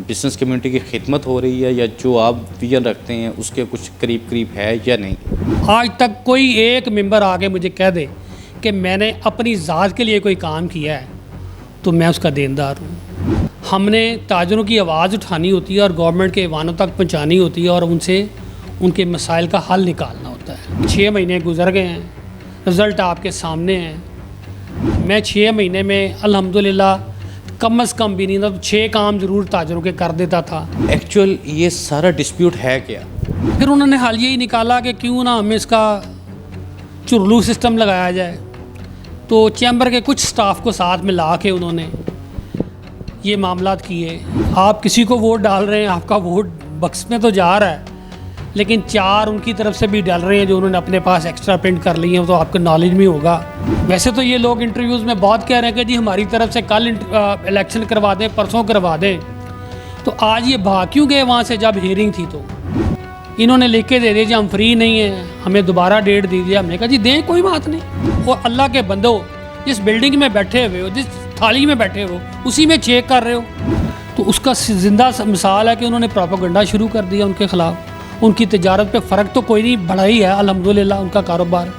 Business community की खिदमत हो रही है या जो आप विजन रखते हैं उसके कुछ करीब करीब है या नहीं? आज तक कोई एक मेंबर आके मुझे कह दे कि मैंने अपनी ज़ात के लिए कोई काम किया है तो मैं उसका देनदार हूँ। हमने ताजरों की आवाज़ उठानी होती है और गवर्नमेंट के ऐवानों तक पहुँचानी होती है और उनसे उनके मसाइल का हल निकालना होता है। 6 महीने गुजर गए हैं, रिज़ल्ट आपके सामने हैं। मैं 6 महीने में अल्हम्दुलिल्लाह कम से कम भी नहीं था तो 6 काम ज़रूर ताजरों के कर देता था। एक्चुअल ये सारा डिस्प्यूट है क्या? फिर उन्होंने हाल यही निकाला कि क्यों ना हमें इसका चुरलू सिस्टम लगाया जाए, तो चैम्बर के कुछ स्टाफ को साथ में ला के उन्होंने ये मामलात किए। आप किसी को वोट डाल रहे हैं, आपका वोट बक्स में तो जा रहा है, लेकिन 4 उनकी तरफ से भी डाल रहे हैं जो उन्होंने अपने पास एक्स्ट्रा प्रिंट कर लिए हैं, तो आपको नॉलेज में होगा। वैसे तो ये लोग इंटरव्यूज़ में बहुत कह रहे हैं कि जी हमारी तरफ से कल इलेक्शन करवा दें, परसों करवा दें, तो आज ये भाग क्यों गए वहाँ से जब हियरिंग थी? तो इन्होंने लिख के दे दिया जी हम फ्री नहीं हैं, हमें दोबारा डेट दीजिए। हमने कहा जी दें, कोई बात नहीं। और अल्लाह के बंदो, जिस बिल्डिंग में बैठे हुए हो, जिस थाली में बैठे हो, उसी में चेक कर रहे हो, तो उसका ज़िंदा मिसाल है कि उन्होंने प्रोपेगेंडा शुरू कर दिया उनके ख़िलाफ़। उनकी तिजारत पे फ़र्क तो कोई नहीं, बढ़ा ही है अल्हम्दुलिल्लाह उनका कारोबार,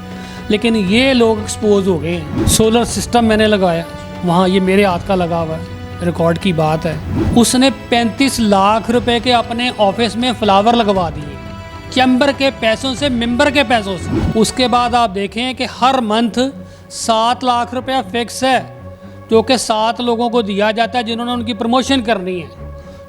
लेकिन ये लोग एक्सपोज हो गए हैं। सोलर सिस्टम मैंने लगाया वहाँ, ये मेरे हाथ का लगा हुआ है, रिकॉर्ड की बात है। उसने 35 लाख रुपए के अपने ऑफिस में फ्लावर लगवा दिए, चैम्बर के पैसों से, मेंबर के पैसों से। उसके बाद आप देखें कि हर मंथ 7 लाख रुपया फिक्स है जो कि 7 लोगों को दिया जाता है जिन्होंने उनकी प्रमोशन करनी है,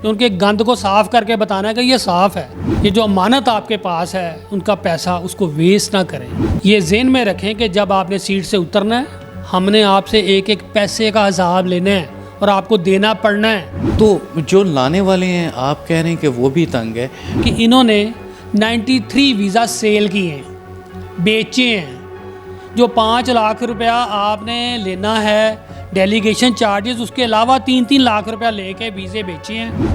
तो उनके गंद को साफ़ करके बताना है कि ये साफ़ है। ये जो अमानत आपके पास है उनका पैसा, उसको वेस्ट ना करें। ये ज़हन में रखें कि जब आपने सीट से उतरना है, हमने आपसे एक एक पैसे का हिसाब लेना है और आपको देना पड़ना है। तो जो लाने वाले हैं आप कह रहे हैं कि वो भी तंग है कि इन्होंने 93 वीज़ा सेल किए हैं, बेचे हैं। जो 5 लाख रुपया आपने लेना है डेलीगेशन चार्जेस, उसके अलावा 3-3 लाख रुपया लेके वीज़े बेचे हैं।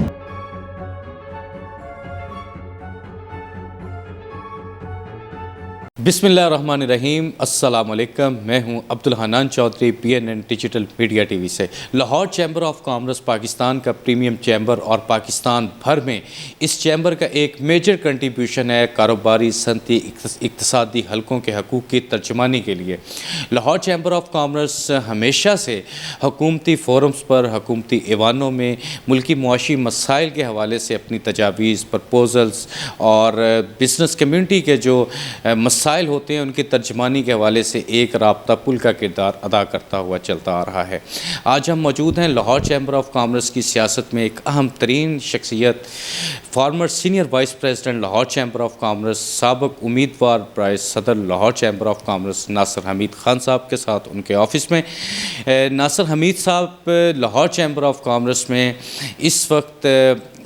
बिस्मिल्लाहिर्रहमानिर्रहीम, अस्सलाम वालेकुम। मैं हूं Abdul Hannan Chaudhry, PNN digital media TV से। Lahore chamber of commerce Pakistan का प्रीमियम चैम्बर और पाकिस्तान भर में इस चैम्बर का एक मेजर कंट्रीब्यूशन है कारोबारी, सनती, इक्तसादी हलकों के हकूक़ की तर्जमानी के लिए। लाहौर चैम्बर ऑफ कॉमर्स हमेशा से हुकूमती फोरम्स पर, हुकूमती ऐवानों में मुल्की मुआशी मसाइल के हवाले से अपनी तजावीज़, प्रपोजल्स और बिज़नेस कम्युनिटी के जो मसाइल होते हैं उनकी तर्जमानी के हवाले से एक राब्ता पुल का किरदार अदा करता हुआ चलता आ रहा है। आज हम मौजूद हैं लाहौर चैम्बर ऑफ कॉमर्स की सियासत में एक अहम तरीन शख्सियत, former senior vice president Lahore chamber of commerce, साबिक उम्मीदवार बराए सदर Lahore chamber of commerce Nasir Hamid Khan sahab के साथ उनके ऑफिस में। नासिर हमीद साहब लाहौर चैम्बर ऑफ कॉमर्स में इस वक्त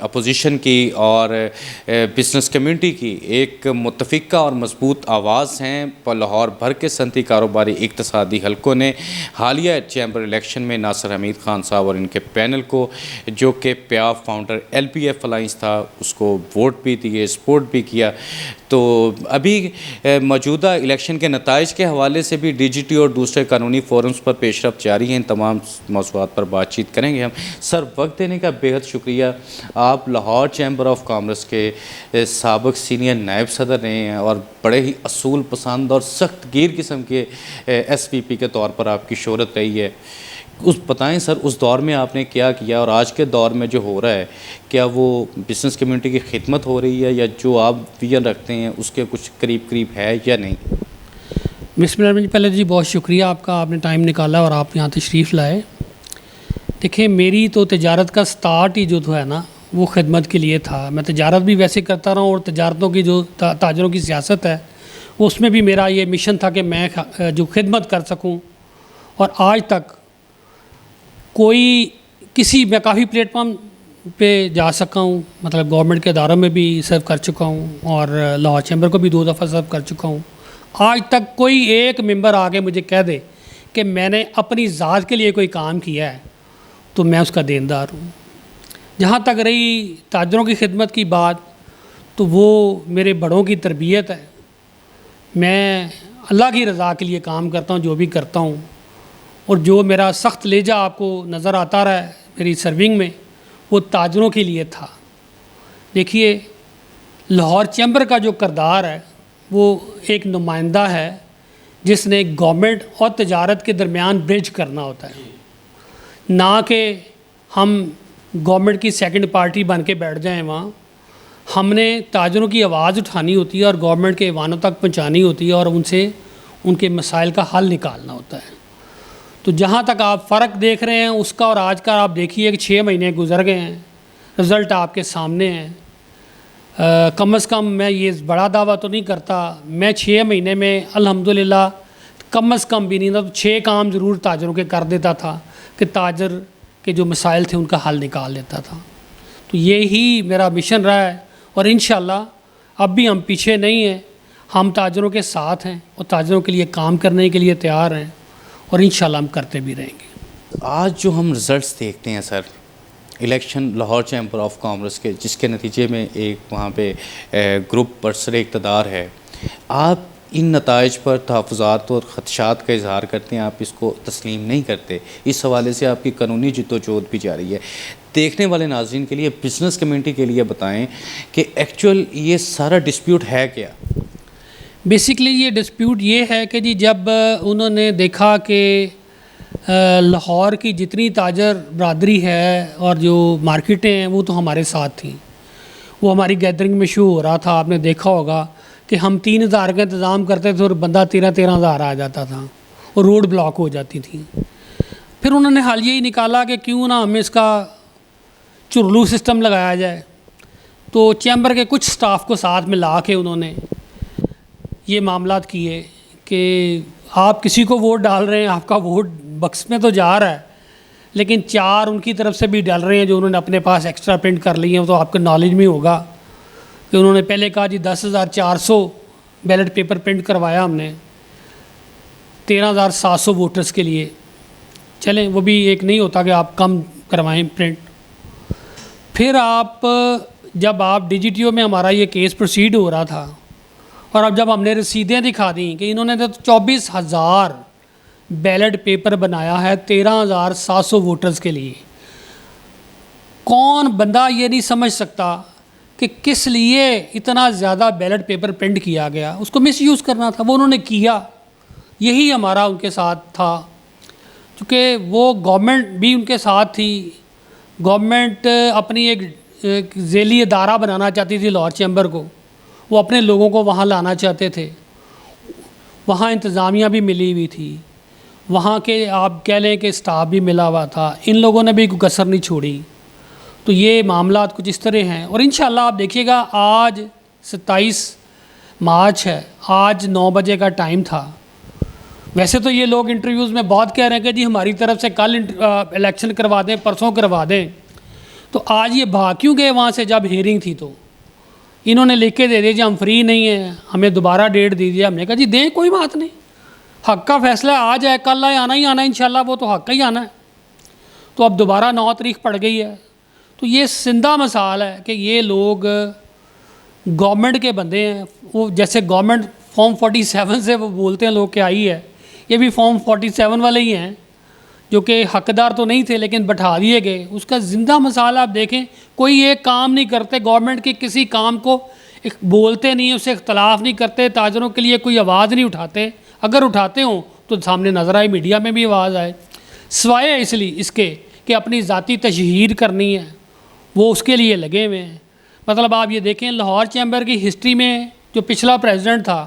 अपोजिशन की और बिज़नेस कम्युनिटी की एक मुतफ़िका और मजबूत आवाज़ हैं। पर लाहौर भर के सनती कारोबारी इक्तसादी हलकों ने हालिया चैम्बर इलेक्शन में नासिर हमीद खान साहब और इनके पैनल को, जो कि प्याफ फाउंडर LPF अलाइंस था, उसको वोट भी दिए, सपोर्ट भी किया। तो अभी मौजूदा इलेक्शन के नताइज के हवाले से भी DGT और दूसरे कानूनी फोरम्स पर पेशरफ्त जारी हैं। तमाम मौज़ूआत पर बातचीत करेंगे हम। सर, वक्त देने का बेहद शुक्रिया। आप लाहौर चैम्बर ऑफ कॉमर्स के साबिक सीनियर नायब सदर रहे हैं और बड़े ही असूल पसंद और सख्त गिर किस्म के SVP के तौर पर आपकी शोहरत रही है। बताएं सर, उस दौर में आपने क्या किया और आज के दौर में जो हो रहा है, क्या वो बिज़नेस कम्युनिटी की खिदमत हो रही है या जो आप विजन रखते हैं उसके कुछ करीब करीब है या नहीं? बिस्मिल्लाह, पहले जी बहुत शुक्रिया आपका, आपने टाइम निकाला और आप यहाँ तशरीफ़ लाए। देखिए, मेरी तो तिजारत का स्टार्ट ही जो है ना, वो खिदमत के लिए था। मैं तिजारत भी वैसे करता रहा हूँ और तिजारतों की जो ताजरों की सियासत है उसमें भी मेरा ये मिशन था कि मैं जो खिदमत कर सकूँ। और आज तक मैं काफ़ी प्लेटफॉर्म पे जा सका हूँ, मतलब गवर्नमेंट के इदारों में भी सर्व कर चुका हूँ और लाहौर चैम्बर को भी 2 दफ़ा सर्व कर चुका हूँ। आज तक कोई एक मेंबर आके मुझे कह दे कि मैंने अपनी ज़ात के लिए कोई काम किया है तो मैं उसका देनदार हूँ। जहाँ तक रही ताजरों की खिदमत की बात, तो वो मेरे बड़ों की तरबियत है। मैं अल्लाह की रज़ा के लिए काम करता हूँ जो भी करता हूँ, और जो मेरा सख्त लेजा आपको नज़र आता रहा है मेरी सर्विंग में, वो ताजरों के लिए था। देखिए, लाहौर चैम्बर का जो किरदार है वो एक नुमाइंदा है जिसने गवर्नमेंट और तजारत के दरमियान ब्रिज करना होता है, ना कि हम गवर्नमेंट की सेकंड पार्टी बन के बैठ जाएं वहाँ। हमने ताजरों की आवाज़ उठानी होती है और गवर्नमेंट के ऐवानों तक पहुँचानी होती है और उनसे उनके मसाइल का हल निकालना होता है। तो जहाँ तक आप फ़र्क देख रहे हैं उसका और आज का, आप देखिए कि 6 महीने गुजर गए हैं, रिज़ल्ट आपके सामने हैं। कम से कम मैं ये बड़ा दावा तो नहीं करता, मैं 6 महीने में अल्हम्दुलिल्लाह कम से कम भी नहीं था तो 6 काम ज़रूर ताजरों के कर देता था कि ताजर के जो मसाइल थे उनका हल निकाल लेता था। तो ये ही मेरा मिशन रहा है और इंशाअल्लाह अब भी हम पीछे नहीं हैं, हम ताजरों के साथ हैं और ताजरों के लिए काम करने के लिए तैयार हैं और इंशाअल्लाह हम करते भी रहेंगे। आज जो हम रिज़ल्ट्स देखते हैं sir, election Lahore chamber of commerce के, जिसके नतीजे में एक वहाँ पे ग्रुप बरसर इक़्तिदार है, आप इन नताइज पर तहफ़्फ़ुज़ात और ख़दशात का इज़हार करते हैं, आप इसको तस्लीम नहीं करते। इस हवाले से आपकी कानूनी जद्दोजहद भी जारी है। देखने वाले नाज़रीन के लिए, बिज़नेस कम्युनिटी के लिए बताएं कि एक्चुअल ये सारा डिस्प्यूट है क्या? बेसिकली ये डिस्प्यूट ये है कि जी जब उन्होंने देखा कि लाहौर की जितनी ताजर बरादरी है और जो मार्केटें हैं वो तो हमारे साथ थी, वो हमारी गैदरिंग में शो हो रहा था। आपने देखा होगा कि हम 3000 का इंतज़ाम करते थे और बंदा 13,000 आ जाता था और रोड ब्लॉक हो जाती थी। फिर उन्होंने हाल यही निकाला कि क्यों ना हमें इसका चुरलू सिस्टम लगाया जाए। तो चैम्बर के कुछ स्टाफ को साथ में ला के उन्होंने ये मामलात किए कि आप किसी को वोट डाल रहे हैं, आपका वोट बक्स में तो जा रहा है, लेकिन 4 उनकी तरफ से भी डाल रहे हैं जो उन्होंने अपने पास एक्स्ट्रा प्रिंट कर लिए हैं। तो आपको नॉलेज में होगा कि उन्होंने पहले कहा जी 10,400 बैलेट पेपर प्रिंट करवाया हमने 13,700 वोटर्स के लिए। चलें, वो भी एक नहीं होता कि आप कम करवाएं प्रिंट। फिर जब आप DGTO में हमारा ये केस प्रोसीड हो रहा था और अब जब हमने रसीदें दिखा दी कि इन्होंने तो 24,000 बैलेट पेपर बनाया है 13,700 वोटर्स के लिए। कौन बंदा ये नहीं समझ सकता कि किस लिए इतना ज़्यादा बैलेट पेपर प्रिंट किया गया, उसको मिसयूज़ करना था, वो उन्होंने किया। यही हमारा उनके साथ था, क्योंकि वो गवर्नमेंट भी उनके साथ थी। गवर्नमेंट अपनी एक ज़ेली अदारा बनाना चाहती थी लाहौर चैम्बर को, वो अपने लोगों को वहाँ लाना चाहते थे। वहाँ इंतज़ामिया भी मिली हुई थी, वहाँ के आप कह लें कि स्टाफ भी मिला हुआ था, इन लोगों ने भी कोई कसर नहीं छोड़ी। तो ये मामला कुछ इस तरह हैं और इंशाअल्लाह आप देखिएगा आज 27 मार्च है, आज 9 बजे का टाइम था। वैसे तो ये लोग इंटरव्यूज़ में बहुत कह रहे हैं कि जी हमारी तरफ से कल इलेक्शन करवा दें, परसों करवा दें। तो आज ये भाग क्यों गए वहाँ से जब हियरिंग थी? तो इन्होंने लिख के दे दिया जी हम फ्री नहीं हैं, हमें दोबारा डेट दीजिए। हमने कहा जी दें, कोई बात नहीं, हक़ का फैसला आज है, कल आए, आना ही आना है इंशाल्लाह, वो तो हक़ का ही आना है। तो अब दोबारा 9 तारीख पड़ गई है। तो ये जिंदा मिसाल है कि ये लोग गवर्नमेंट के बंदे हैं। वो जैसे गवर्नमेंट फॉर्म 47 से वो बोलते हैं लोग कि आई है, ये भी फॉर्म 47 वाले ही हैं जो कि हकदार तो नहीं थे लेकिन बैठा दिए गए। उसका ज़िंदा मिसाल आप देखें, कोई एक काम नहीं करते, गवर्नमेंट के किसी काम को बोलते नहीं, उससे इख्तलाफ नहीं करते, ताजरों के लिए कोई आवाज़ नहीं उठाते। अगर उठाते हों तो सामने नज़र आए, मीडिया में भी आवाज़ आए। सिवाय इसलिए इसके कि अपनी ज़ाती तशहीर करनी है, वो उसके लिए लगे हुए हैं। मतलब आप ये देखें, लाहौर चैम्बर की हिस्ट्री में जो पिछला प्रेसिडेंट था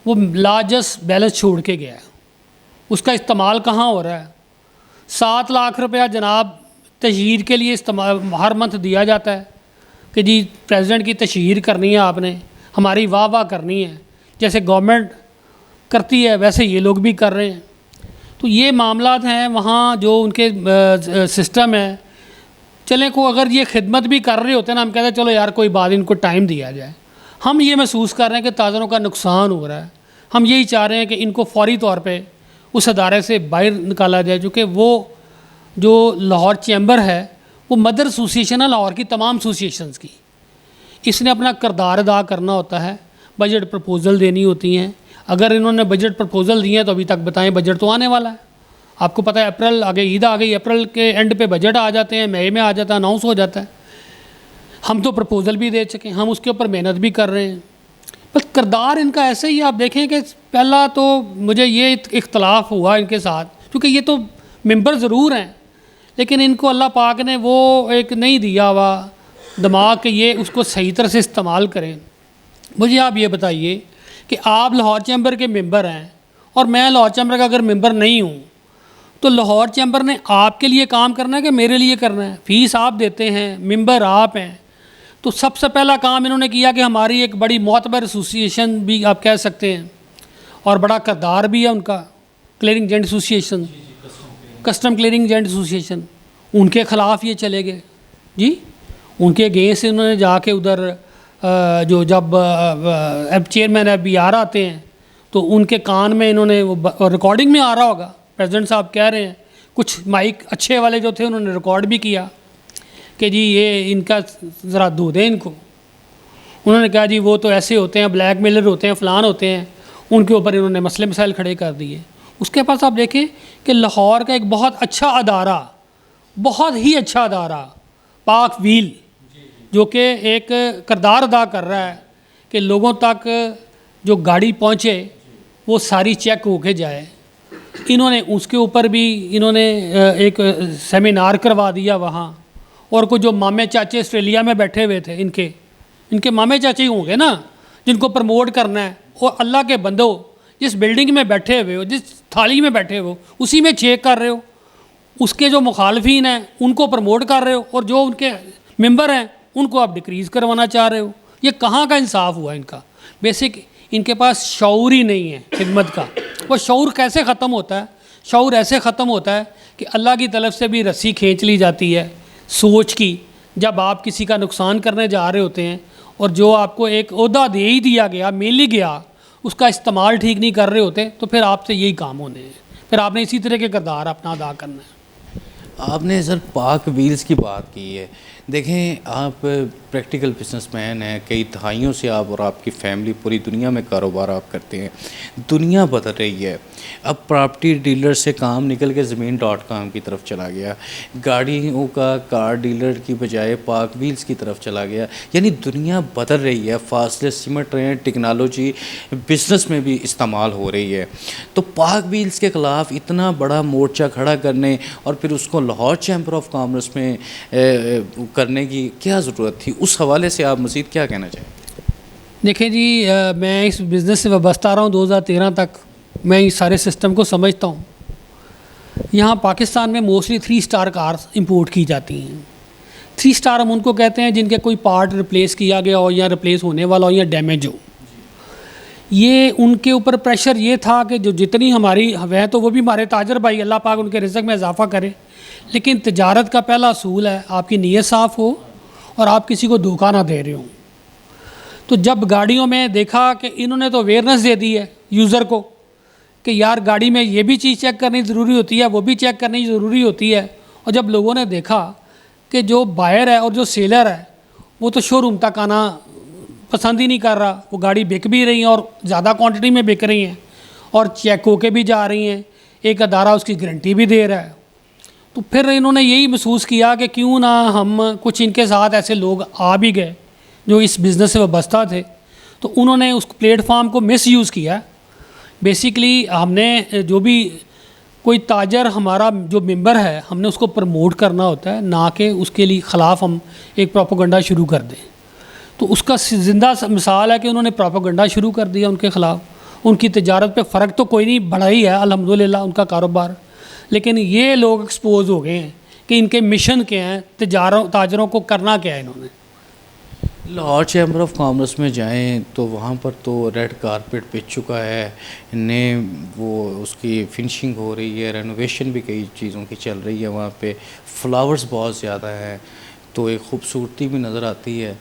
वो लार्जेस्ट बैलेंस छोड़ के गया है, उसका इस्तेमाल कहाँ हो रहा है? 7 लाख रुपया जनाब तशहीर के लिए इस्तेमाल हर मंथ दिया जाता है कि जी प्रेसिडेंट की तशहीर करनी है, आपने हमारी वाह वाह करनी है। जैसे गवर्नमेंट करती है वैसे ये लोग भी कर रहे हैं। तो ये मामलात हैं वहाँ जो उनके सिस्टम है। चलें, को अगर ये खिदमत भी कर रहे होते ना, हम कहते हैं चलो यार कोई बात, इनको टाइम दिया जाए। हम ये महसूस कर रहे हैं कि ताजरों का नुकसान हो रहा है। हम यही चाह रहे हैं कि इनको फ़ौरी तौर पे उस अदारे से बाहर निकाला जाए, क्योंकि वो जो लाहौर चैम्बर है वो मदर एसोसिएशन है लाहौर की तमाम एसोसिएशंस की। इसने अपना किरदार अदा करना होता है, बजट प्रपोज़ल देनी होती हैं। अगर इन्होंने बजट प्रपोज़ल दिए हैं तो अभी तक बताएं, बजट तो आने वाला है, आपको पता है अप्रैल आगे, ईद आ गई, अप्रैल के एंड पे बजट आ जाते हैं, मई में आ जाता है, अनाउंस हो जाता है। हम तो प्रपोज़ल भी दे चुके हैं, हम उसके ऊपर मेहनत भी कर रहे हैं। बस किरदार इनका ऐसे ही, आप देखें कि पहला तो मुझे ये इख्तलाफ हुआ इनके साथ, क्योंकि ये तो मेंबर ज़रूर हैं, लेकिन इनको अल्लाह पाक ने वो एक नहीं दिया हुआ दिमाग कि ये उसको सही तरह से इस्तेमाल करें। मुझे आप ये बताइए कि आप लाहौर चैम्बर के मेंबर हैं और मैं लाहौर चैम्बर का अगर मेंबर नहीं हूँ, तो लाहौर चैम्बर ने आपके लिए काम करना है कि मेरे लिए करना है? फ़ीस आप देते हैं, मेंबर आप हैं, तो सबसे पहला काम इन्होंने किया कि हमारी एक बड़ी मोतबर एसोसिएशन भी आप कह सकते हैं और बड़ा किरदार भी है उनका, clearing agent association, custom clearing agent association, उनके ख़िलाफ़ ये चले गए जी। उनके अगेंस्ट इन्होंने जाके उधर जो जब चेयरमैन FBI आते हैं तो उनके कान में इन्होंने वो रिकॉर्डिंग में आ रहा होगा, प्रेसिडेंट साहब कह रहे हैं, कुछ माइक अच्छे वाले जो थे उन्होंने रिकॉर्ड भी किया कि जी ये इनका ज़रा दो दें इनको। उन्होंने कहा जी वो तो ऐसे होते हैं, ब्लैक मेलर होते हैं, फ़लान होते हैं, उनके ऊपर इन्होंने मसले मसाइल खड़े कर दिए। उसके पास आप देखें कि लाहौर का एक बहुत अच्छा अदारा, बहुत ही अच्छा अदारा पाक व्हील, जो कि एक किरदार अदा कर रहा है कि लोगों तक जो गाड़ी पहुँचे वो सारी चेक होके जाए। इन्होंने उसके ऊपर भी इन्होंने एक सेमिनार करवा दिया वहाँ, और कुछ जो मामे चाचे ऑस्ट्रेलिया में बैठे हुए थे, इनके मामे चाचे ही होंगे ना जिनको प्रमोट करना है। और अल्लाह के बंदो, जिस बिल्डिंग में बैठे हुए हो, जिस थाली में बैठे हो, उसी में चेक कर रहे हो, उसके जो मुखालफिन हैं उनको प्रमोट कर रहे हो, और जो उनके मेंबर हैं उनको आप डिक्रीज़ करवाना चाह रहे हो। ये कहाँ का इंसाफ हुआ इनका? बेसिक इनके पास शऊर ही नहीं है खिदमत का। वो शऊर कैसे ख़त्म होता है? शऊर ऐसे ख़त्म होता है कि अल्लाह की तरफ से भी रस्सी खींच ली जाती है सोच की, जब आप किसी का नुकसान करने जा रहे होते हैं और जो आपको एक ओहदा दे ही दिया गया, मिल ही गया, उसका इस्तेमाल ठीक नहीं कर रहे होते, तो फिर आपसे यही काम होने हैं, फिर आपने इसी तरह के किरदार अपना अदा करना है। आपने सर पाक व्हील्स की बात की है। देखें, आप प्रैक्टिकल बिजनेसमैन हैं, कई दहाइयों से आप और आपकी फैमिली पूरी दुनिया में कारोबार आप करते हैं। दुनिया बदल रही है, अब प्रॉपर्टी डीलर से काम निकल के ज़मीन.com की तरफ चला गया, गाड़ियों का कार डीलर की बजाय पाक व्हील्स की तरफ चला गया। यानी दुनिया बदल रही है, फासले सिमट रहे हैं, टेक्नोलॉजी बिज़नेस में भी इस्तेमाल हो रही है। तो पाक व्हील्स के ख़िलाफ़ इतना बड़ा मोर्चा खड़ा करने और फिर उसको लाहौर चैम्बर ऑफ कॉमर्स में करने की क्या ज़रूरत थी? उस हवाले से आप मज़ीद क्या कहना चाहें? देखिए जी, मैं इस बिज़नेस से वाबस्ता रहा हूँ 2013 तक, मैं इस सारे सिस्टम को समझता हूँ। यहाँ पाकिस्तान में मोस्टली 3 स्टार कार्स इंपोर्ट की जाती हैं। 3 स्टार हम उनको कहते हैं जिनके कोई पार्ट रिप्लेस किया गया हो या रिप्लेस होने वाला हो या डैमेज हो। ये उनके ऊपर प्रेशर ये था कि जो जितनी हमारी वह तो वो भी हमारे ताजर भाई, अल्लाह पाक उनके रिज़्क़ में इजाफ़ा करे, लेकिन तिजारत का पहला असूल है आपकी नीयत साफ़ हो और आप किसी को धोखा ना दे रहे हो। तो जब गाड़ियों में देखा कि इन्होंने तो अवेयरनेस दे दी है यूज़र को कि यार गाड़ी में ये भी चीज़ चेक करनी ज़रूरी होती है, वो भी चेक करनी ज़रूरी होती है, और जब लोगों ने देखा कि जो बायर है और जो सेलर है वो तो शोरूम तक आना पसंद ही नहीं कर रहा, वो गाड़ी बिक भी रही है और ज़्यादा क्वांटिटी में बिक रही हैं और चेक होके भी जा रही हैं, एक अदारा उसकी गारंटी भी दे रहा है, तो फिर इन्होंने यही महसूस किया कि क्यों ना हम कुछ इनके साथ ऐसे लोग आ भी गए जो इस बिज़नेस से वाबस्ता थे, तो उन्होंने उस प्लेटफार्म को मिसयूज़ किया। बेसिकली हमने जो भी कोई ताजर हमारा जो मेंबर है हमने उसको प्रमोट करना होता है, ना कि उसके लिए ख़िलाफ़ हम एक प्रोपेगेंडा शुरू कर दें। तो उसका ज़िंदा मिसाल है कि उन्होंने प्रोपेगेंडा शुरू कर दिया उनके ख़िलाफ़। उनकी तिजारत पे फ़र्क तो कोई नहीं, बढ़ा ही है अल्हम्दुलिल्लाह उनका कारोबार, लेकिन ये लोग एक्सपोज हो गए हैं कि इनके मिशन क्या हैं, ताजरों को करना क्या है इन्होंने। लाहौर चैम्बर ऑफ कॉमर्स में जाएं तो वहाँ पर तो रेड कारपेट बिछ चुका है, ने वो उसकी फिनिशिंग हो रही है, रेनोवेशन भी कई चीज़ों की चल रही है, वहाँ पे फ्लावर्स बहुत ज़्यादा हैं, तो एक खूबसूरती भी नज़र आती है।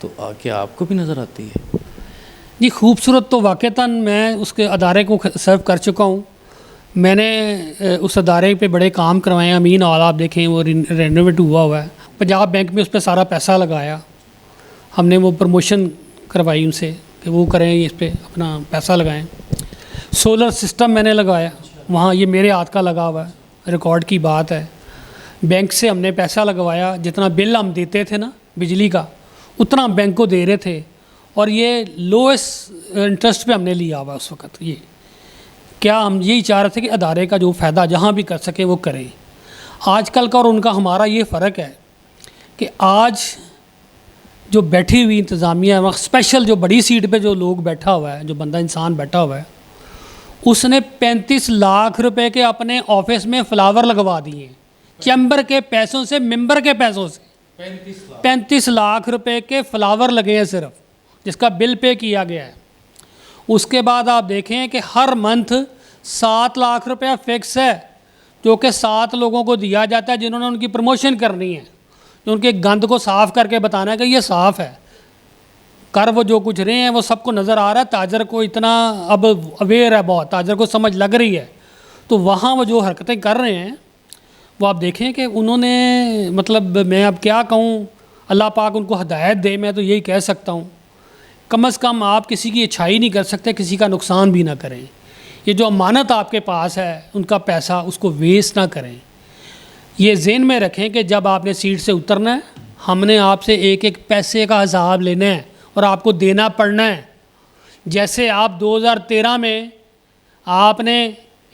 तो क्या आपको भी नज़र आती है? जी, खूबसूरत तो वाक़तन मैं उसके अदारे को सर्व कर चुका हूँ। मैंने उस अदारे पे बड़े काम करवाए हैं। अमीन हॉल आप देखें वो रेनोवेट हुआ है। पंजाब बैंक में उस पर सारा पैसा लगाया, हमने वो प्रमोशन करवाई उनसे कि वो करें, इस पर अपना पैसा लगाएं। सोलर सिस्टम मैंने लगाया वहाँ ये मेरे हाथ का लगा हुआ है, रिकॉर्ड की बात है। बैंक से हमने पैसा लगवाया, जितना बिल हम देते थे ना बिजली का उतना हम बैंक को दे रहे थे, और ये लोएस्ट इंटरेस्ट पे हमने लिया हुआ उस वक़्त। ये क्या हम यही चाह रहे थे कि अदारे का जो फ़ायदा जहाँ भी कर सकें वो करें। आजकल का और उनका हमारा ये फ़र्क है कि आज जो बैठी हुई इंतज़ामिया है, स्पेशल जो बड़ी सीट पे जो लोग बैठा हुआ है, जो बंदा इंसान बैठा हुआ है, उसने 35 लाख रुपए के अपने ऑफिस में फ्लावर लगवा दिए चैम्बर के पैसों से, मेंबर के पैसों से। 35 लाख रुपए के फ्लावर लगे हैं सिर्फ, जिसका बिल पे किया गया है। उसके बाद आप देखें कि हर मंथ 7 लाख रुपया फिक्स है, जो कि 7 लोगों को दिया जाता है जिन्होंने उनकी प्रमोशन करनी है, जो उनके गंद को साफ़ करके बताना है कि ये साफ़ है। कर वो जो कुछ रहे हैं वो सबको नज़र आ रहा है, ताजर को इतना अब अवेयर है, बहुत ताजर को समझ लग रही है। तो वहाँ वो जो हरकतें कर रहे हैं वो आप देखें कि उन्होंने, मतलब मैं अब क्या कहूँ, अल्लाह पाक उनको हदायत दे, मैं तो यही कह सकता हूँ। कम से कम आप किसी की अच्छाई नहीं कर सकते, किसी का नुकसान भी ना करें। ये जो अमानत आपके पास है उनका पैसा, उसको वेस्ट ना करें। ये ज़हन में रखें कि जब आपने सीट से उतरना है, हमने आपसे एक एक पैसे का हिसाब लेना है और आपको देना पड़ना है। जैसे आप 2013 में आपने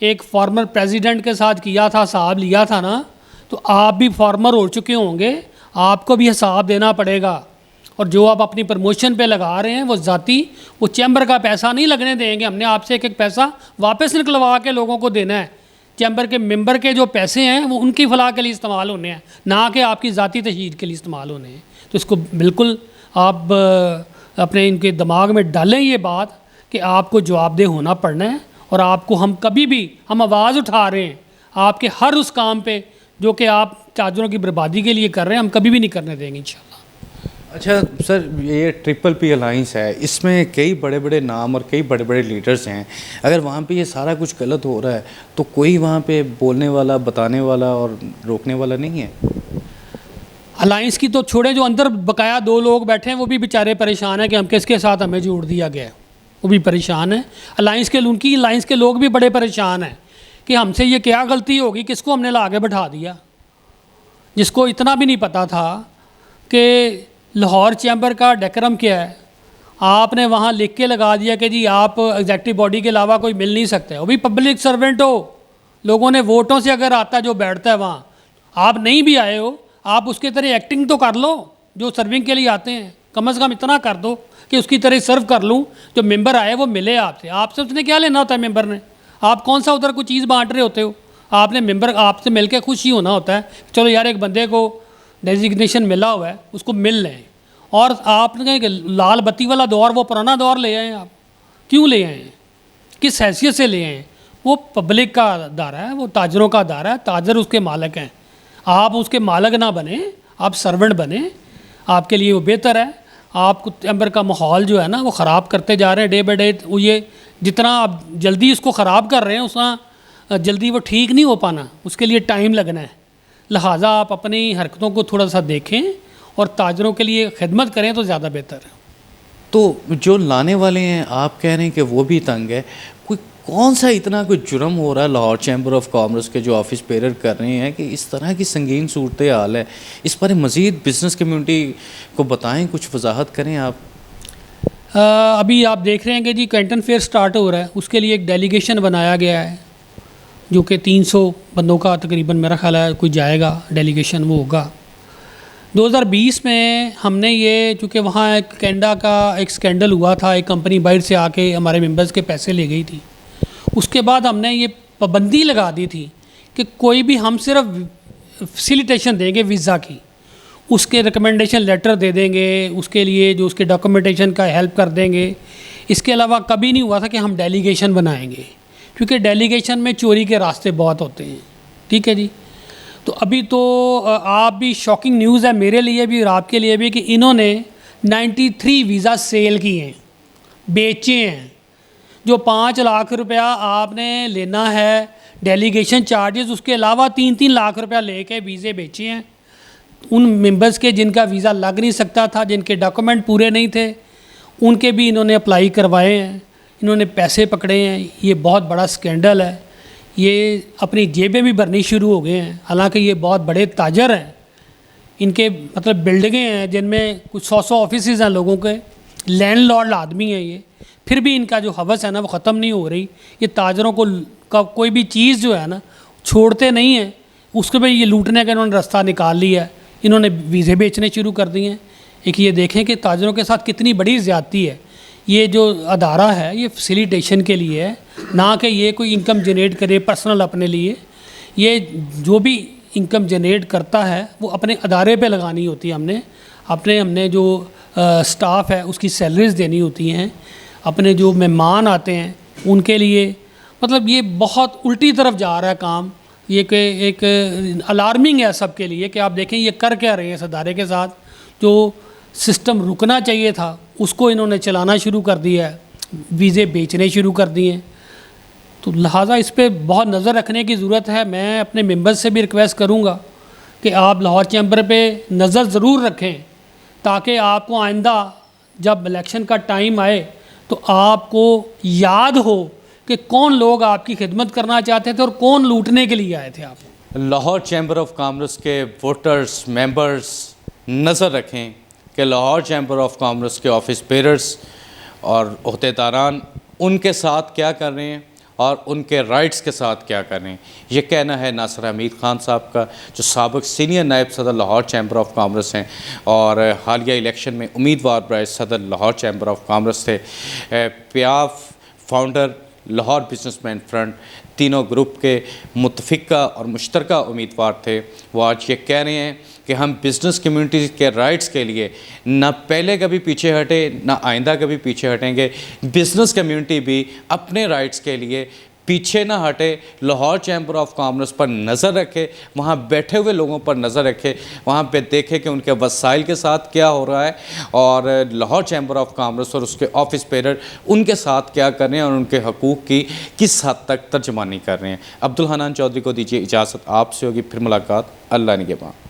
एक फॉर्मर प्रेसिडेंट के साथ किया था, हिसाब लिया था ना, तो आप भी फॉर्मर हो चुके होंगे, आपको भी हिसाब देना पड़ेगा। और जो आप अपनी प्रमोशन पे लगा रहे हैं वो ज़ाती, वो चैम्बर का पैसा नहीं लगने देंगे। हमने आपसे एक एक पैसा वापस निकलवा के लोगों को देना है। चैम्बर के मेंबर के जो पैसे हैं वो उनकी फलाह के लिए इस्तेमाल होने हैं, ना कि आपकी ज़ाती तशहीर के लिए इस्तेमाल होने हैं। तो इसको बिल्कुल आप अपने इनके दिमाग में डालें ये बात कि आपको जवाबदेह होना पड़ना है, और आपको हम कभी भी, हम आवाज़ उठा रहे हैं आपके हर उस काम पे जो कि आप ताजरों की बर्बादी के लिए कर रहे हैं, हम कभी भी नहीं करने देंगे इंशाल्लाह। अच्छा सर, ये ट्रिपल पी अलाइंस है, इसमें कई बड़े बड़े नाम और कई बड़े बड़े लीडर्स हैं। अगर वहाँ पे ये सारा कुछ गलत हो रहा है तो कोई वहाँ पे बोलने वाला, बताने वाला और रोकने वाला नहीं है? अलाइंस की तो छोड़े, जो अंदर बकाया 2 लोग बैठे हैं वो भी बेचारे परेशान हैं कि हम किसके साथ हमें जोड़ दिया गया है, वो भी परेशान है। उनकी अलाइंस के लोग भी बड़े परेशान हैं कि हमसे ये क्या गलती होगी, किसको हमने ला के बैठा दिया, जिसको इतना भी नहीं पता था कि लाहौर चैम्बर का डेकरम क्या है। आपने वहाँ लिख के लगा दिया कि जी आप एग्जेक्टिव बॉडी के अलावा कोई मिल नहीं सकता, वो भी पब्लिक सर्वेंट हो, लोगों ने वोटों से अगर आता है जो बैठता है वहाँ, आप नहीं भी आए हो, आप उसके तरह एक्टिंग तो कर लो, जो सर्विंग के लिए आते हैं कम से कम इतना कर दो कि उसकी तरह सर्व कर लूँ, जो मेंबर आए वो मिले आपसे उसने क्या लेना होता है मेंबर ने, आप कौन सा उधर कोई चीज़ बांट रहे होते हो, आपने मेंबर आपसे मिल के खुश ही होना होता है, चलो यार एक बंदे को डेजिग्नेशन मिला हुआ है उसको मिल लें। और आपने लाल बत्ती वाला दौर, वो पुराना दौर ले आए, आप क्यों ले आए हैं, किस हैसियत से ले आए हैं? वो पब्लिक का अदारा है, वो ताजरों का अदारा है, ताजर उसके मालिक हैं, आप उसके मालिक ना बने, आप सर्वेंट बने, आपके लिए वो बेहतर है। आप चैम्बर का माहौल जो है ना वो ख़राब करते जा रहे हैं डे बाई डे। वो ये जितना आप जल्दी इसको ख़राब कर रहे हैं उतना जल्दी वो ठीक नहीं हो पाना, उसके लिए टाइम लगना है। लिहाजा आप अपनी हरकतों को थोड़ा सा देखें और ताजरों के लिए खिदमत करें तो ज़्यादा बेहतर है। तो जो लाने वाले हैं, आप कह रहे हैं कि वो भी तंग है, कोई कौन सा इतना कोई जुर्म हो रहा है लाहौर चैम्बर ऑफ कॉमर्स के जो ऑफिस बेरर कर रहे हैं कि इस तरह की संगीन सूरत हाल है? इस पर मज़ीद बिज़नेस कम्युनिटी को बताएं, कुछ वजाहत करें आप। अभी आप देख रहे हैं कि जी कैंटन फेयर स्टार्ट हो रहा है, उसके लिए एक डेलीगेशन बनाया गया है जो कि 300 बंदों का तकरीबन मेरा ख्याल है कोई जाएगा डेलीगेशन, वो होगा। 2020 में हमने ये, चूँकि वहाँ एक कैनेडा का एक स्कैंडल हुआ था, एक कंपनी बाहर से आके हमारे मेंबर्स के पैसे ले गई थी, उसके बाद हमने ये पाबंदी लगा दी थी कि कोई भी, हम सिर्फ फैसिलिटेशन देंगे वीज़ा की, उसके रिकमेंडेशन लेटर दे देंगे, उसके लिए जो उसके डॉक्यूमेंटेशन का हेल्प कर देंगे। इसके अलावा कभी नहीं हुआ था कि हम डेलीगेशन बनाएंगे, क्योंकि डेलीगेशन में चोरी के रास्ते बहुत होते हैं। ठीक है जी। तो अभी तो आप भी, शॉकिंग न्यूज़ है मेरे लिए भी और आपके लिए भी कि इन्होंने 93 वीज़ा सेल किए हैं, बेचे हैं। जो 5 लाख रुपया आपने लेना है डेलीगेशन चार्जेस, उसके अलावा 3-3 लाख रुपया लेके वीज़े बेचे हैं उन मेंबर्स के जिनका वीज़ा लग नहीं सकता था, जिनके डॉक्यूमेंट पूरे नहीं थे, उनके भी इन्होंने अप्लाई करवाए हैं, इन्होंने पैसे पकड़े हैं। ये बहुत बड़ा स्कैंडल है। ये अपनी जेबें भी भरनी शुरू हो गए हैं। हालांकि ये बहुत बड़े ताजर हैं, इनके मतलब बिल्डिंगें हैं जिनमें कुछ 100 ऑफिसेज हैं लोगों के, लैंडलॉर्ड आदमी हैं ये, फिर भी इनका जो हवस है ना वो ख़त्म नहीं हो रही। ये ताजरों को का कोई भी चीज़ जो है ना छोड़ते नहीं हैं, उसके पे ये लूटने का इन्होंने रास्ता निकाल लिया है। इन्होंने वीज़े बेचने शुरू कर दिए हैं। एक ये देखें कि ताजरों के साथ कितनी बड़ी ज़्यादती है। ये जो अदारा है ये फैसिलिटेशन के लिए है, ना कि ये कोई इनकम जनरेट करे पर्सनल अपने लिए। ये जो भी इनकम जनरेट करता है वो अपने अदारे पे लगानी होती है। हमने जो स्टाफ है उसकी सैलरीज देनी होती हैं, अपने जो मेहमान आते हैं उनके लिए। मतलब ये बहुत उल्टी तरफ जा रहा है काम। ये कि एक अलार्मिंग है सबके लिए कि आप देखें ये कर क्या रहे हैं इस अदारे के साथ। जो सिस्टम रुकना चाहिए था उसको इन्होंने चलाना शुरू कर दिया है, वीज़े बेचने शुरू कर दिए हैं। तो लिहाजा इस पर बहुत नज़र रखने की ज़रूरत है। मैं अपने मेंबर्स से भी रिक्वेस्ट करूँगा कि आप लाहौर चैम्बर पे नज़र ज़रूर रखें, ताकि आपको आइंदा जब इलेक्शन का टाइम आए तो आपको याद हो कि कौन लोग आपकी खिदमत करना चाहते थे और कौन लूटने के लिए आए थे। आप लाहौर चैम्बर ऑफ कॉमर्स के वोटर्स मेंबर्स नज़र रखें कि लाहौर चैम्बर ऑफ कॉमर्स के ऑफिस बेरर्स और अहदेदारान उनके साथ क्या कर रहे हैं और उनके राइट्स के साथ क्या कर रहे हैं। ये कहना है नासिर हमीद ख़ान साहब का, जो साबिक़ सीनियर नायब सदर लाहौर चैम्बर ऑफ कॉमर्स हैं और हालिया इलेक्शन में उम्मीदवार बराए सदर लाहौर चैम्बर ऑफ कॉमर्स थे। प्याफ फाउंडर लाहौर बिजनेसमैन फ्रंट, तीनों ग्रुप के मुतफ़िका और मुश्तरका उम्मीदवार थे। वो आज ये कह रहे हैं कि हम बिज़नेस कम्युनिटी के राइट्स के लिए ना पहले कभी पीछे हटे, ना आइंदा कभी पीछे हटेंगे। बिज़नेस कम्युनिटी भी अपने राइट्स के लिए पीछे ना हटे, लाहौर चैम्बर ऑफ कॉमर्स पर नज़र रखे, वहाँ बैठे हुए लोगों पर नज़र रखे, वहाँ पे देखे कि उनके वसाइल के साथ क्या हो रहा है और लाहौर चैम्बर ऑफ कॉमर्स और उसके ऑफिस बेरर उनके साथ क्या कर रहे हैं और उनके हकूक़ की किस हद तक तर्जमानी कर रहे हैं। अब्दुल हन्नान चौधरी को दीजिए इजाज़त, आपसे होगी फिर मुलाकात। अल्लाह निगहबान।